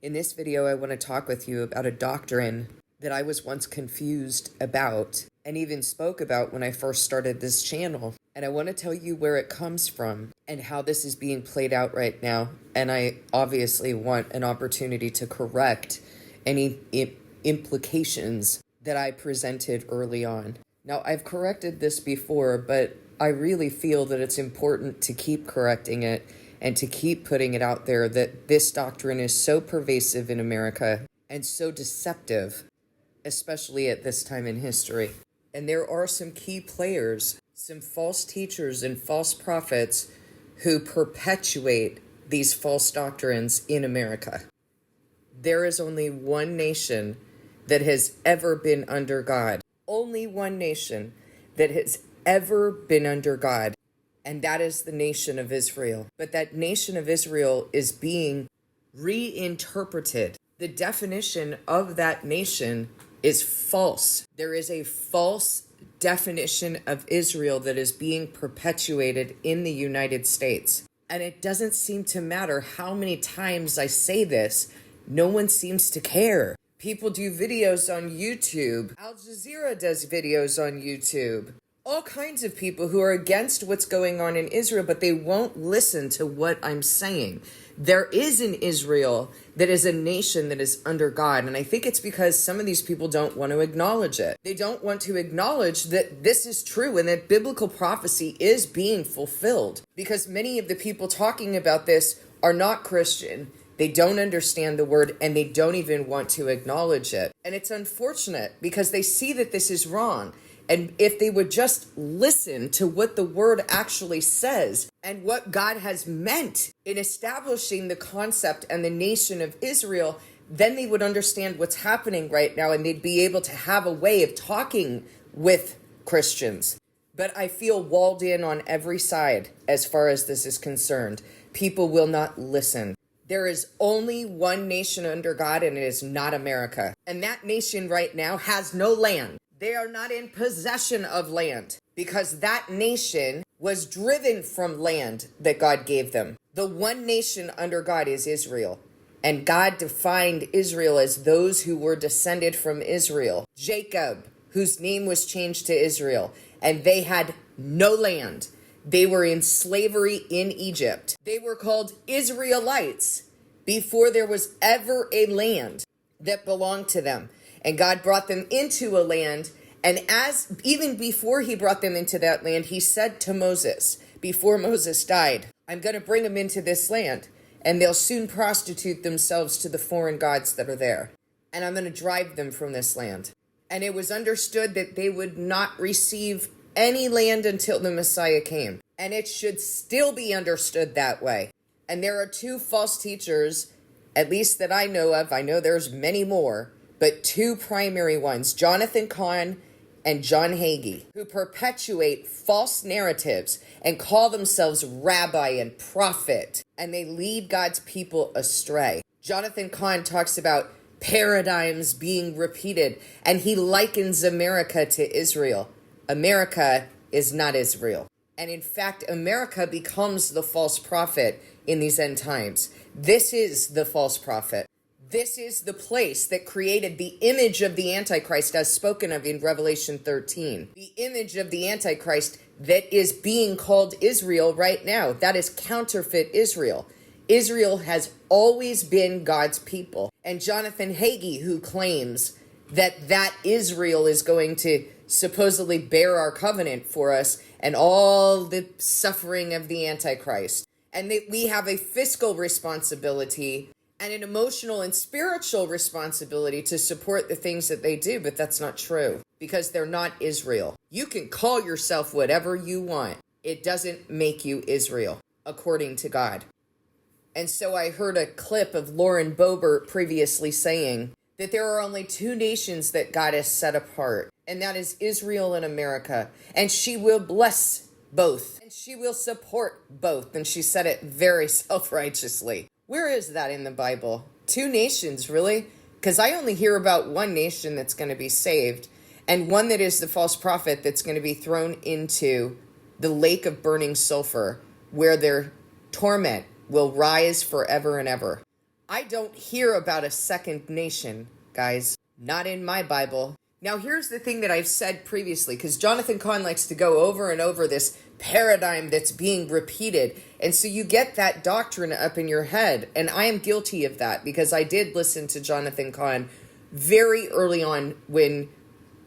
In this video, I want to talk with you about a doctrine that I was once confused about and even spoke about when I first started this channel. And I want to tell you where it comes from and how this is being played out right now. And I obviously want an opportunity to correct any implications that I presented early on. Now, I've corrected this before, but I really feel that it's important to keep correcting it and to keep putting it out there that this doctrine is so pervasive in America and so deceptive, especially at this time in history. And there are some key players, some false teachers and false prophets who perpetuate these false doctrines in America. There is only one nation that has ever been under God. Only one nation that has ever been under God. And that is the nation of Israel. But that nation of Israel is being reinterpreted. The definition of that nation is false. There is a false definition of Israel that is being perpetuated in the United States. And it doesn't seem to matter how many times I say this, no one seems to care. People do videos on YouTube. Al Jazeera does videos on YouTube. All kinds of people who are against what's going on in Israel, but they won't listen to what I'm saying. There is an Israel that is a nation that is under God, and I think it's because some of these people don't want to acknowledge it. They don't want to acknowledge that this is true and that biblical prophecy is being fulfilled, because many of the people talking about this are not Christian. They don't understand the word, and they don't even want to acknowledge it. And it's unfortunate because they see that this is wrong. And if they would just listen to what the word actually says and what God has meant in establishing the concept and the nation of Israel, then they would understand what's happening right now, and they'd be able to have a way of talking with Christians. But I feel walled in on every side as far as this is concerned. People will not listen. There is only one nation under God, and it is not America. And that nation right now has no land. They are not in possession of land because that nation was driven from land that God gave them. The one nation under God is Israel. And God defined Israel as those who were descended from Israel. Jacob, whose name was changed to Israel, and they had no land. They were in slavery in Egypt. They were called Israelites before there was ever a land that belonged to them. And God brought them into a land, and even before he brought them into that land, he said to Moses, before Moses died, I'm going to bring them into this land, and they'll soon prostitute themselves to the foreign gods that are there. And I'm going to drive them from this land. And it was understood that they would not receive any land until the Messiah came. And it should still be understood that way. And there are two false teachers, at least that I know of. I know there's many more, but two primary ones, Jonathan Cahn and John Hagee, who perpetuate false narratives and call themselves rabbi and prophet, and they lead God's people astray. Jonathan Cahn talks about paradigms being repeated, and he likens America to Israel. America is not Israel. And in fact, America becomes the false prophet in these end times. This is the false prophet. This is the place that created the image of the Antichrist as spoken of in Revelation 13. The image of the Antichrist that is being called Israel right now. That is counterfeit Israel. Israel has always been God's people. And Jonathan Hagee, who claims that Israel is going to supposedly bear our covenant for us and all the suffering of the Antichrist. And that we have a fiscal responsibility and an emotional and spiritual responsibility to support the things that they do, but that's not true because they're not Israel. You can call yourself whatever you want. It doesn't make you Israel, according to God. And so I heard a clip of Lauren Boebert previously saying that there are only two nations that God has set apart, and that is Israel and America. And she will bless both, and she will support both. And she said it very self-righteously. Where is that in the Bible? Two nations, really? Because I only hear about one nation that's going to be saved, and one that is the false prophet that's going to be thrown into the lake of burning sulfur, where their torment will rise forever and ever. I don't hear about a second nation, guys. Not in my Bible. Now, here's the thing that I've said previously, because Jonathan Cahn likes to go over and over this paradigm that's being repeated. And so you get that doctrine up in your head. And I am guilty of that because I did listen to Jonathan Cahn very early on when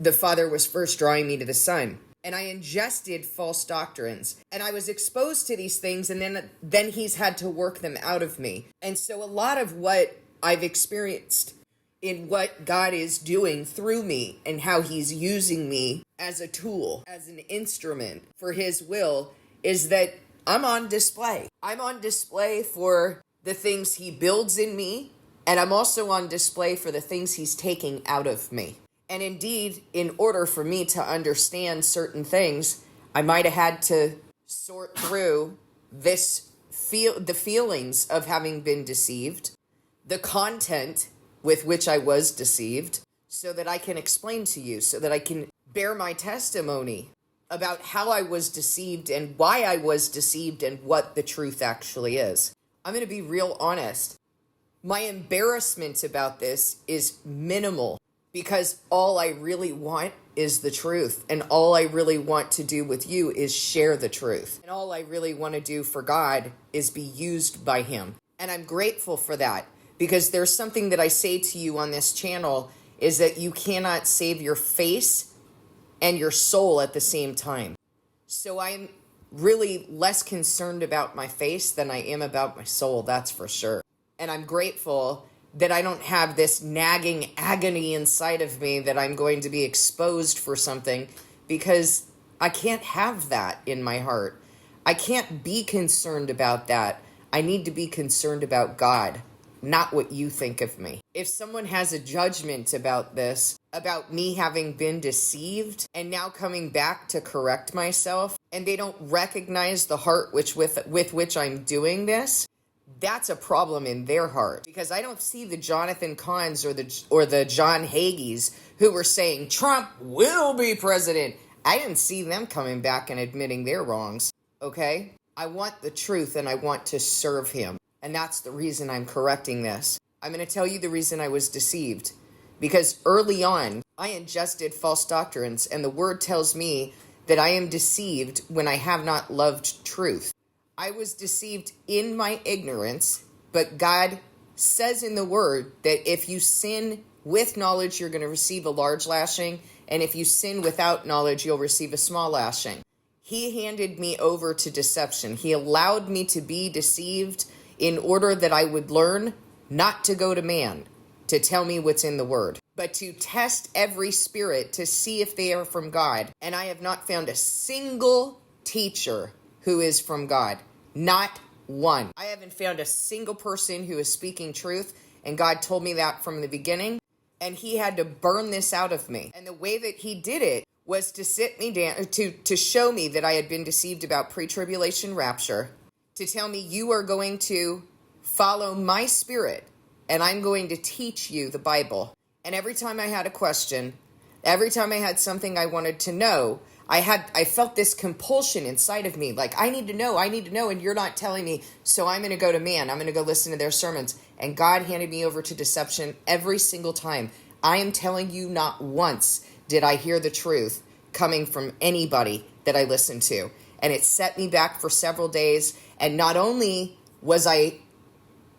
the Father was first drawing me to the Son. And I ingested false doctrines. And I was exposed to these things, and then he's had to work them out of me. And so a lot of what I've experienced in what God is doing through me and how he's using me as a tool, as an instrument for his will, is that I'm on display. I'm on display for the things he builds in me, and I'm also on display for the things he's taking out of me. And indeed, in order for me to understand certain things, I might have had to sort through the feelings of having been deceived, the content with which I was deceived, so that I can explain to you, so that I can bear my testimony about how I was deceived and why I was deceived and what the truth actually is. I'm going to be real honest. My embarrassment about this is minimal because all I really want is the truth, and all I really want to do with you is share the truth. And all I really want to do for God is be used by him. And I'm grateful for that. Because there's something that I say to you on this channel is that you cannot save your face and your soul at the same time. So I'm really less concerned about my face than I am about my soul, that's for sure. And I'm grateful that I don't have this nagging agony inside of me that I'm going to be exposed for something, because I can't have that in my heart. I can't be concerned about that. I need to be concerned about God, not what you think of me. If someone has a judgment about this, about me having been deceived and now coming back to correct myself, and they don't recognize the heart with which I'm doing this, that's a problem in their heart. Because I don't see the Jonathan Cahns or the John Hagees who were saying Trump will be president. I didn't see them coming back and admitting their wrongs. Okay? I want the truth and I want to serve him. And that's the reason I'm correcting this. I'm going to tell you the reason I was deceived. Because early on, I ingested false doctrines, and the word tells me that I am deceived when I have not loved truth. I was deceived in my ignorance, but God says in the word that if you sin with knowledge, you're going to receive a large lashing, and if you sin without knowledge, you'll receive a small lashing. He handed me over to deception. He allowed me to be deceived in order that I would learn not to go to man to tell me what's in the word, but to test every spirit to see if they are from God. And I have not found a single teacher who is from God. Not one. I haven't found a single person who is speaking truth, and God told me that from the beginning, and he had to burn this out of me. And the way that he did it was to sit me down, to show me that I had been deceived about pre-tribulation rapture, to tell me you are going to follow my spirit, and I'm going to teach you the Bible. And every time I had a question, every time I had something I wanted to know, I felt this compulsion inside of me, like, I need to know, and you're not telling me, so I'm going to go to man, I'm going to go listen to their sermons. And God handed me over to deception every single time. I am telling you, not once did I hear the truth coming from anybody that I listened to. And it set me back for several days. And not only was I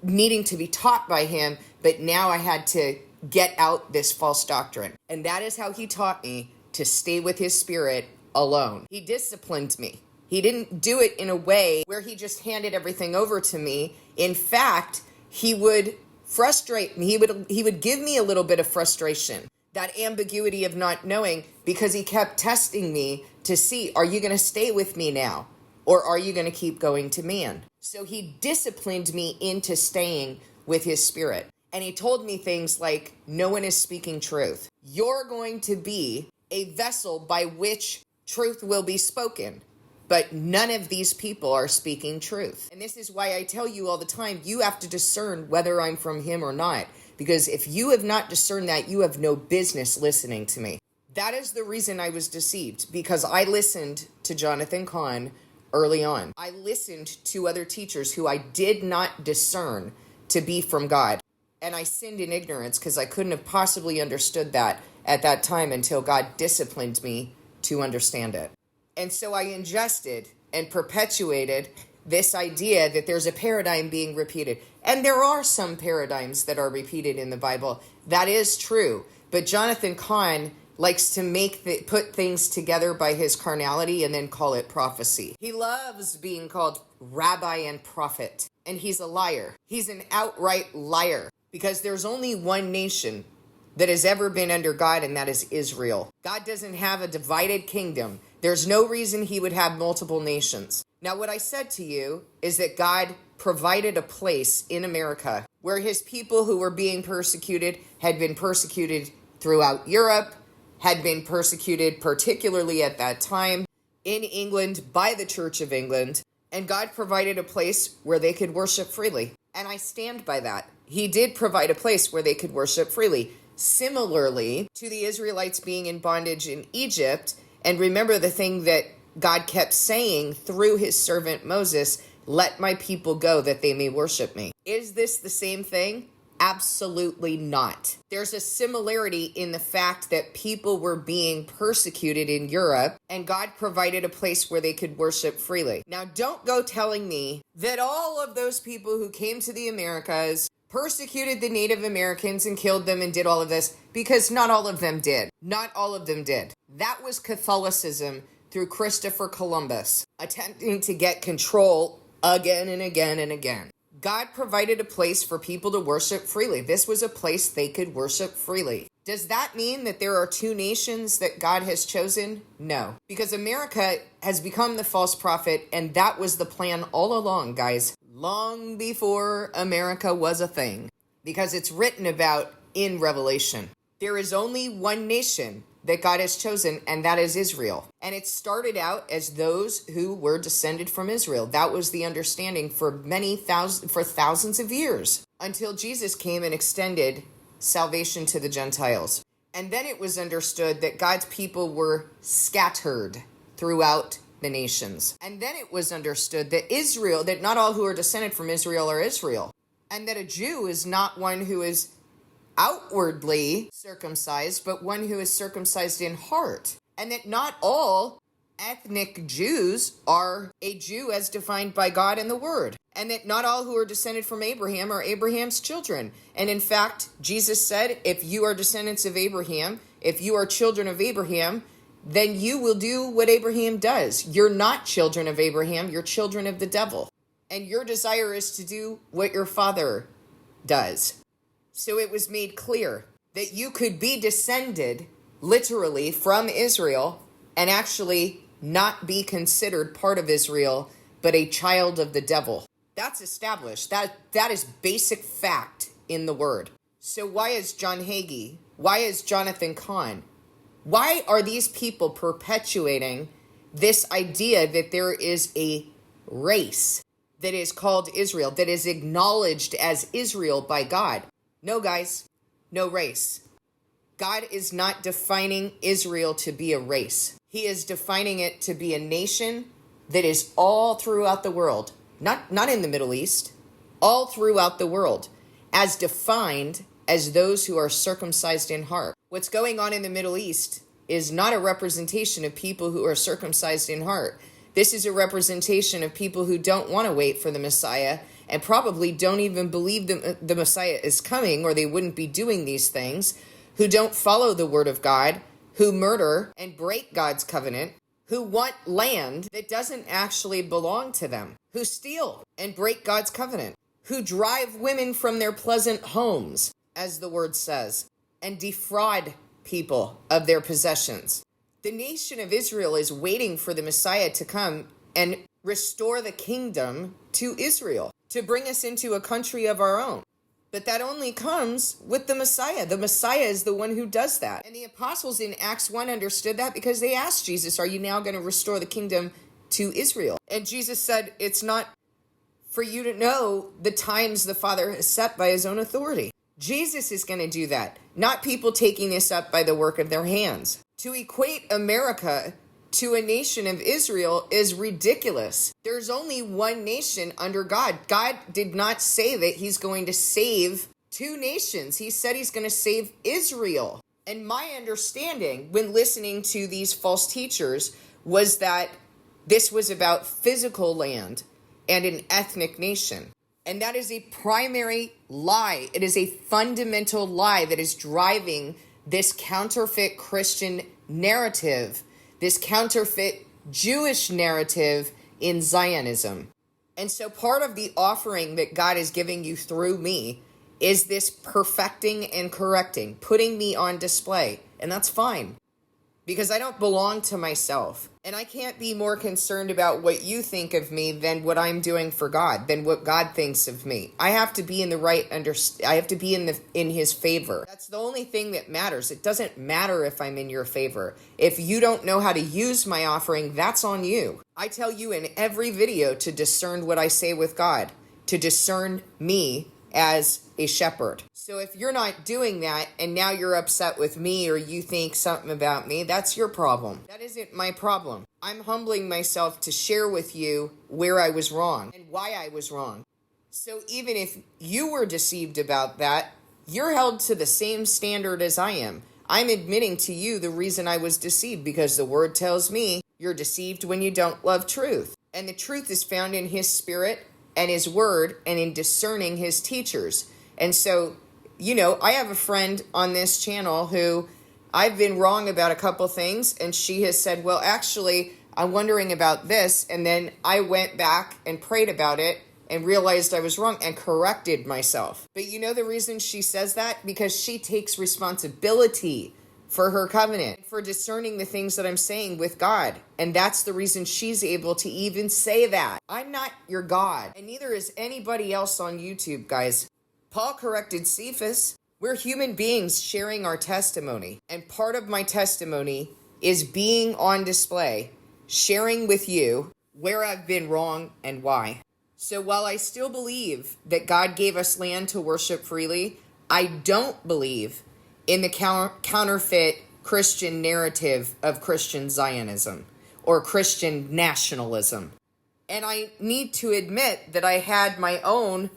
needing to be taught by him, but now I had to get out this false doctrine. And that is how he taught me to stay with his spirit alone. He disciplined me. He didn't do it in a way where he just handed everything over to me. In fact, he would frustrate me. He would give me a little bit of frustration, that ambiguity of not knowing, because he kept testing me to see, are you going to stay with me now? Or are you going to keep going to man? So he disciplined me into staying with his spirit. And he told me things like, no one is speaking truth. You're going to be a vessel by which truth will be spoken. But none of these people are speaking truth. And this is why I tell you all the time, you have to discern whether I'm from him or not. Because if you have not discerned that, you have no business listening to me. That is the reason I was deceived, because I listened to Jonathan Cahn early on. I listened to other teachers who I did not discern to be from God. And I sinned in ignorance because I couldn't have possibly understood that at that time until God disciplined me to understand it. And so I ingested and perpetuated this idea that there's a paradigm being repeated. And there are some paradigms that are repeated in the Bible. That is true. But Jonathan Cahn likes to put things together by his carnality and then call it prophecy. He loves being called rabbi and prophet. And he's a liar. He's an outright liar. Because there's only one nation that has ever been under God, and that is Israel. God doesn't have a divided kingdom. There's no reason he would have multiple nations. Now, what I said to you is that God provided a place in America where his people who were being persecuted had been persecuted throughout Europe, had been persecuted particularly at that time in England by the Church of England, and God provided a place where they could worship freely. And I stand by that. He did provide a place where they could worship freely. Similarly to the Israelites being in bondage in Egypt, and remember the thing that God kept saying through his servant Moses, let my people go that they may worship me. Is this the same thing? Absolutely not. There's a similarity in the fact that people were being persecuted in Europe and God provided a place where they could worship freely. Now, don't go telling me that all of those people who came to the Americas persecuted the Native Americans and killed them and did all of this, because not all of them did. Not all of them did. That was Catholicism through Christopher Columbus, attempting to get control again and again and again. God provided a place for people to worship freely. This was a place they could worship freely. Does that mean that there are two nations that God has chosen? No, because America has become the false prophet, and that was the plan all along, guys. Long before America was a thing, because it's written about in Revelation. There is only one nation that God has chosen, and that is Israel. And it started out as those who were descended from Israel. That was the understanding for thousands of years, until Jesus came and extended salvation to the Gentiles. And then it was understood that God's people were scattered throughout the nations. And then it was understood that not all who are descended from Israel are Israel. And that a Jew is not one who is outwardly circumcised, but one who is circumcised in heart. And that not all ethnic Jews are a Jew as defined by God and the Word. And that not all who are descended from Abraham are Abraham's children. And in fact, Jesus said, if you are descendants of Abraham, if you are children of Abraham, then you will do what Abraham does. You're not children of Abraham, you're children of the devil. And your desire is to do what your father does. So it was made clear that you could be descended literally from Israel and actually not be considered part of Israel, but a child of the devil. That's established. That is basic fact in the word. So why is John Hagee? Why is Jonathan Cahn? Why are these people perpetuating this idea that there is a race that is called Israel, that is acknowledged as Israel by God? No, guys, no race. God is not defining Israel to be a race. He is defining it to be a nation that is all throughout the world, not in the Middle East, all throughout the world, as defined as those who are circumcised in heart. What's going on in the Middle East is not a representation of people who are circumcised in heart. This is a representation of people who don't want to wait for the Messiah and probably don't even believe the Messiah is coming, or they wouldn't be doing these things, who don't follow the word of God, who murder and break God's covenant, who want land that doesn't actually belong to them, who steal and break God's covenant, who drive women from their pleasant homes, as the word says, and defraud people of their possessions. The nation of Israel is waiting for the Messiah to come and restore the kingdom to Israel, to bring us into a country of our own. But that only comes with the Messiah. The Messiah is the one who does that. And the apostles in Acts 1 understood that because they asked Jesus, are you now going to restore the kingdom to Israel? And Jesus said, it's not for you to know the times the Father has set by his own authority. Jesus is going to do that, not people taking this up by the work of their hands. To equate America to a nation of Israel is ridiculous. There's only one nation under God. God did not say that he's going to save 2 nations. He said he's going to save Israel. And my understanding when listening to these false teachers was that this was about physical land and an ethnic nation. And that is a primary lie. It is a fundamental lie that is driving this counterfeit Christian narrative, this counterfeit Jewish narrative in Zionism. And so part of the offering that God is giving you through me is this perfecting and correcting, putting me on display. And that's fine, because I don't belong to myself. And I can't be more concerned about what you think of me than what I'm doing for God, than what God thinks of me. I have to be in the right I have to be in his favor. That's the only thing that matters. It doesn't matter if I'm in your favor. If you don't know how to use my offering, that's on you. I tell you in every video to discern what I say with God, to discern me as a shepherd. So if you're not doing that and now you're upset with me or you think something about me, that's your problem. That isn't my problem. I'm humbling myself to share with you where I was wrong and why I was wrong. So even if you were deceived about that, you're held to the same standard as I am. I'm admitting to you the reason I was deceived, because the word tells me you're deceived when you don't love truth. And the truth is found in his spirit and his word and in discerning his teachers. And so, I have a friend on this channel who I've been wrong about a couple things, and she has said, well, actually, I'm wondering about this. And then I went back and prayed about it and realized I was wrong and corrected myself. But you know the reason she says that? Because she takes responsibility for her covenant, for discerning the things that I'm saying with God. And that's the reason she's able to even say that. I'm not your God, and neither is anybody else on YouTube, guys. Paul corrected Cephas. We're human beings sharing our testimony. And part of my testimony is being on display, sharing with you where I've been wrong and why. So while I still believe that God gave us land to worship freely, I don't believe in the counterfeit Christian narrative of Christian Zionism or Christian nationalism. And I need to admit that I had my own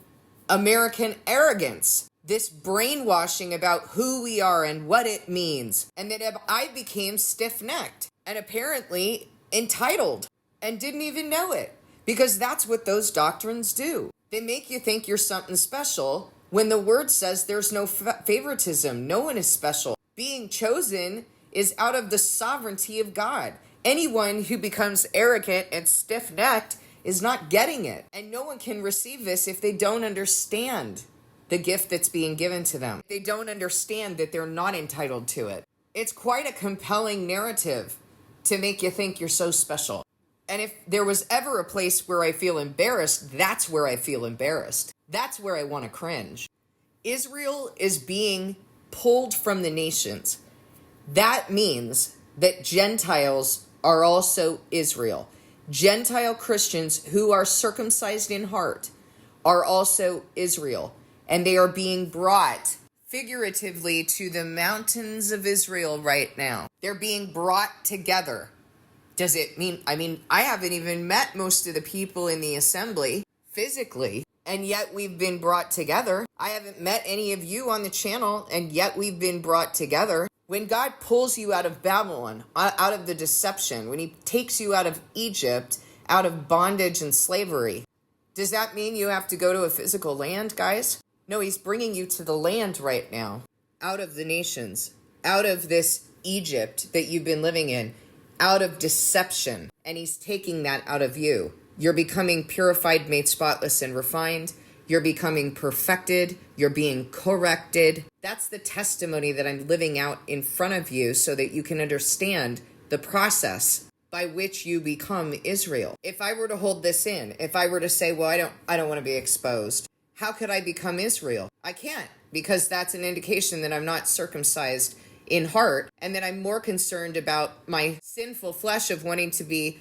American arrogance, this brainwashing about who we are and what it means, and that I became stiff-necked and apparently entitled and didn't even know it, because that's what those doctrines do. They make you think you're something special when the word says there's no favoritism. No one is special. Being chosen is out of the sovereignty of God. Anyone who becomes arrogant and stiff-necked is not getting it. And no one can receive this if they don't understand the gift that's being given to them. They don't understand that they're not entitled to it. It's quite a compelling narrative to make you think you're so special. And if there was ever a place where I feel embarrassed, that's where I feel embarrassed. That's where I want to cringe. Israel is being pulled from the nations. That means that Gentiles are also Israel. Gentile Christians who are circumcised in heart are also Israel. And they are being brought figuratively to the mountains of Israel right now. They're being brought together. Does it mean, I haven't even met most of the people in the assembly physically, and yet we've been brought together. I haven't met any of you on the channel, and yet we've been brought together. When God pulls you out of Babylon, out of the deception, when he takes you out of Egypt, out of bondage and slavery, does that mean you have to go to a physical land, guys? No, he's bringing you to the land right now, out of the nations, out of this Egypt that you've been living in, out of deception, and he's taking that out of you. You're becoming purified, made spotless, and refined. You're becoming perfected. You're being corrected. That's the testimony that I'm living out in front of you so that you can understand the process by which you become Israel. If I were to hold this in, if I were to say, well, I don't want to be exposed, how could I become Israel? I can't, because that's an indication that I'm not circumcised in heart, and that I'm more concerned about my sinful flesh of wanting to be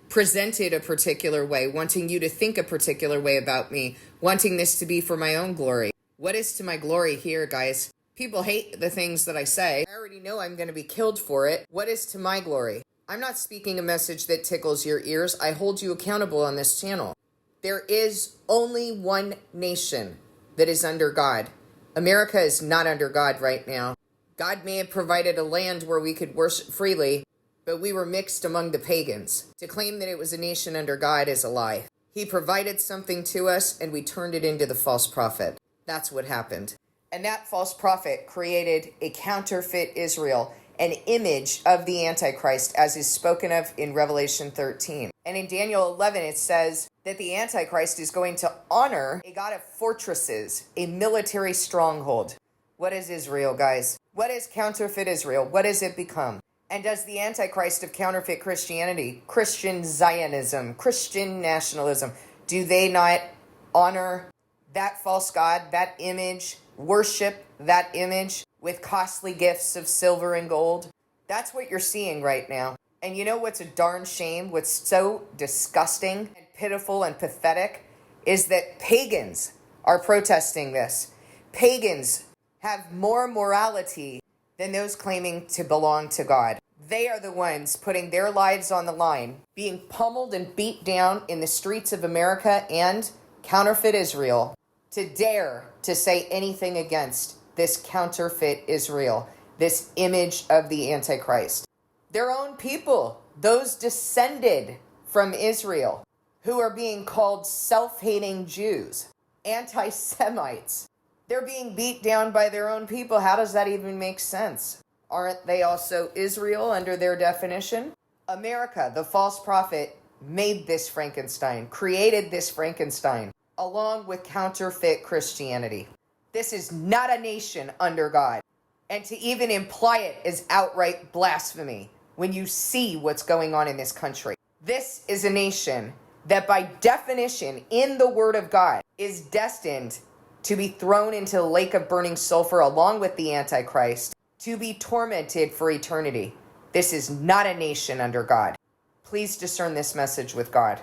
presented a particular way, wanting you to think a particular way about me, wanting this to be for my own glory. What is to my glory here, guys? People hate the things that I say. I already know I'm going to be killed for it. What is to my glory? I'm not speaking a message that tickles your ears. I hold you accountable on this channel. There is only one nation that is under God, America is not under God right now. God may have provided a land where we could worship freely, but we were mixed among the pagans. To claim that it was a nation under God is a lie. He provided something to us, and we turned it into the false prophet. That's what happened. And that false prophet created a counterfeit Israel, an image of the Antichrist, as is spoken of in Revelation 13. And in Daniel 11, it says that the Antichrist is going to honor a God of fortresses, a military stronghold. What is Israel, guys? What is counterfeit Israel? What does it become? And does the Antichrist of counterfeit Christianity, Christian Zionism, Christian nationalism, do they not honor that false god, that image, worship that image with costly gifts of silver and gold? That's what you're seeing right now. And you know what's a darn shame? What's so disgusting and pitiful and pathetic is that pagans are protesting this. Pagans have more morality than those claiming to belong to God. They are the ones putting their lives on the line, being pummeled and beat down in the streets of America and counterfeit Israel, to dare to say anything against this counterfeit Israel, this image of the Antichrist. Their own people, those descended from Israel, who are being called self-hating Jews, anti-Semites. They're being beat down by their own people. How does that even make sense? Aren't they also Israel under their definition? America, the false prophet, made this Frankenstein, created this Frankenstein, along with counterfeit Christianity. This is not a nation under God. And to even imply it is outright blasphemy when you see what's going on in this country. This is a nation that by definition in the Word of God is destined to be thrown into the lake of burning sulfur along with the Antichrist, to be tormented for eternity. This is not a nation under God. Please discern this message with God.